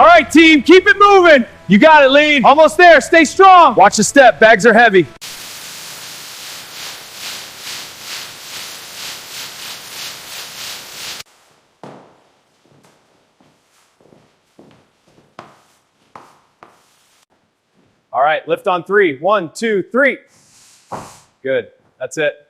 All right, team, keep it moving. You got it, lead. Almost there, stay strong. Watch the step, bags are heavy. All right, lift on 3. 1, 2, 3. Good, that's it.